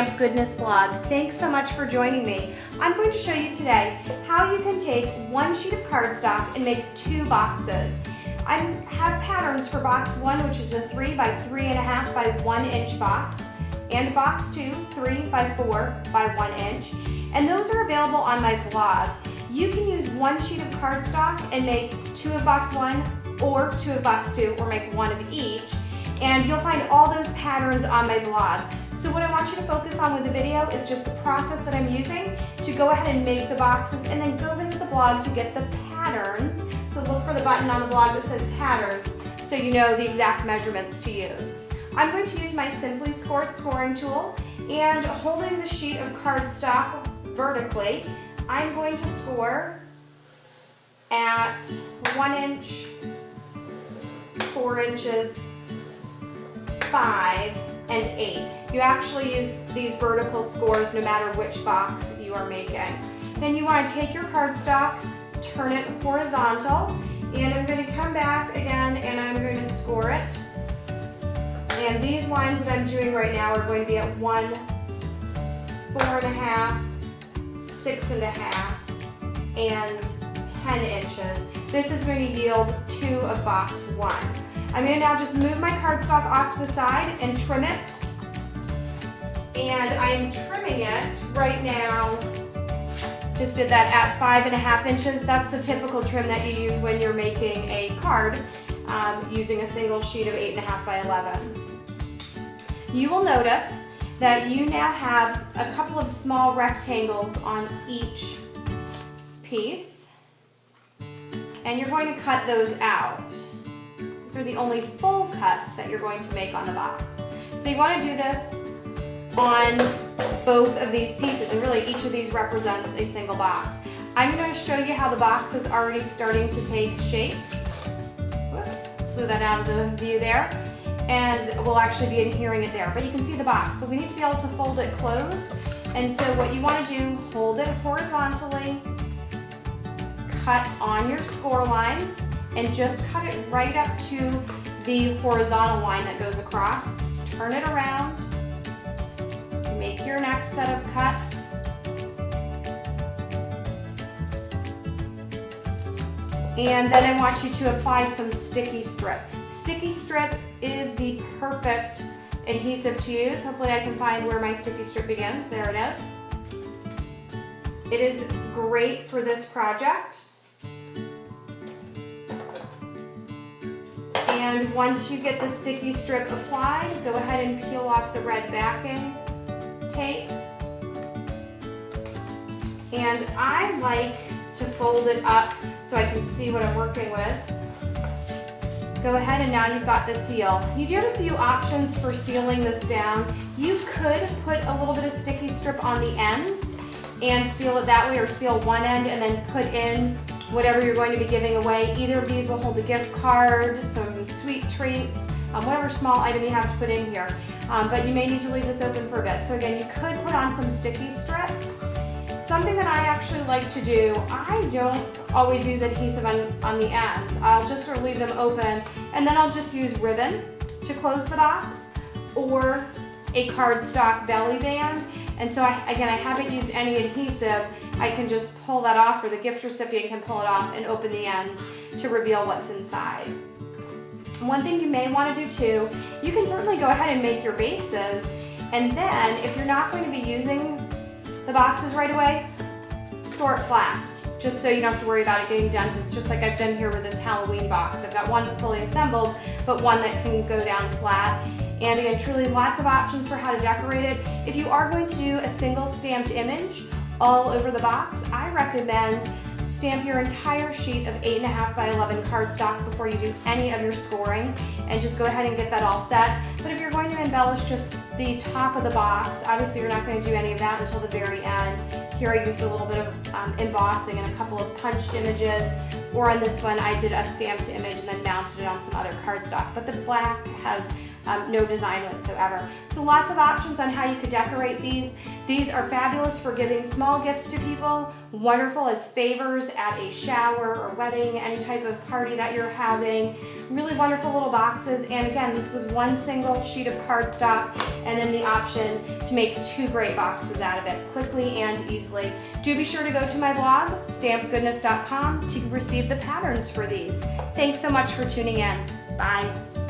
Stamp Goodness blog. Thanks so much for joining me. I'm going to show you today how you can take one sheet of cardstock and make two boxes. I have patterns for box 1, which is a 3 by 3.5 by 1 inch box, and box 2, 3 by 4 by 1 inch, and those are available on my blog. You can use one sheet of cardstock and make two of box 1 or two of box 2, or make one of each, and you'll find all those patterns on my blog. So what I want you to focus on with the video is just the process that I'm using to go ahead and make the boxes, and then go visit the blog to get the patterns. So look for the button on the blog that says patterns so you know the exact measurements to use. I'm going to use my Simply Scored scoring tool, and holding the sheet of cardstock vertically, I'm going to score at 1 inch, 4 inches, 5, and 8. You actually use these vertical scores no matter which box you are making. Then you want to take your cardstock, turn it horizontal, and I'm going to come back again and I'm going to score it. And these lines that I'm doing right now are going to be at 1, 4.5, 6.5, and 10 inches. This is going to yield 2 of box 1. I'm going to now just move my cardstock off to the side and trim it. And I'm trimming it right now, just did that at 5.5 inches. That's the typical trim that you use when you're making a card using a single sheet of 8.5 by 11. You will notice that you now have a couple of small rectangles on each piece, and you're going to cut those out. These are the only full cuts that you're going to make on the box. So you want to do this on both of these pieces, and really each of these represents a single box. I'm going to show you how the box is already starting to take shape. Whoops, slew that out of the view there. And we'll actually be adhering it there. But you can see the box, but we need to be able to fold it closed. And so what you want to do, hold it horizontally, cut on your score lines, and just cut it right up to the horizontal line that goes across. Turn it around, make your next set of cuts, and then I want you to apply some sticky strip. Sticky strip is the perfect adhesive to use. Hopefully I can find where my sticky strip begins. There it is. It is great for this project. And once you get the sticky strip applied, go ahead and peel off the red backing tape. And I like to fold it up so I can see what I'm working with. Go ahead, and now you've got the seal. You do have a few options for sealing this down. You could put a little bit of sticky strip on the ends and seal it that way, or seal one end and then put in whatever you're going to be giving away. Either of these will hold a gift card, some sweet treats, whatever small item you have to put in here. But you may need to leave this open for a bit. So again, you could put on some sticky strip. Something that I actually like to do, I don't always use adhesive on the ends. I'll just sort of leave them open, and then I'll just use ribbon to close the box, or a cardstock belly band. And so again, I haven't used any adhesive. I can just pull that off, or the gift recipient can pull it off and open the ends to reveal what's inside. One thing you may want to do too, you can certainly go ahead and make your bases, and then if you're not going to be using the boxes right away, store it flat, just so you don't have to worry about it getting dented. It's just like I've done here with this Halloween box. I've got one fully assembled, but one that can go down flat. And again, truly lots of options for how to decorate it. If you are going to do a single stamped image all over the box, I recommend stamp your entire sheet of 8.5 by 11 cardstock before you do any of your scoring, and just go ahead and get that all set. But if you're going to embellish just the top of the box, obviously you're not going to do any of that until the very end. Here I used a little bit of embossing and a couple of punched images, or on this one I did a stamped image and then mounted it on some other cardstock. But the black has no design whatsoever. So lots of options on how you could decorate these. These are fabulous for giving small gifts to people, wonderful as favors at a shower or wedding, any type of party that you're having. Really wonderful little boxes, and again, this was one single sheet of cardstock and then the option to make 2 great boxes out of it quickly and easily. Do be sure to go to my blog, stampedgoodness.com, to receive the patterns for these. Thanks so much for tuning in. Bye.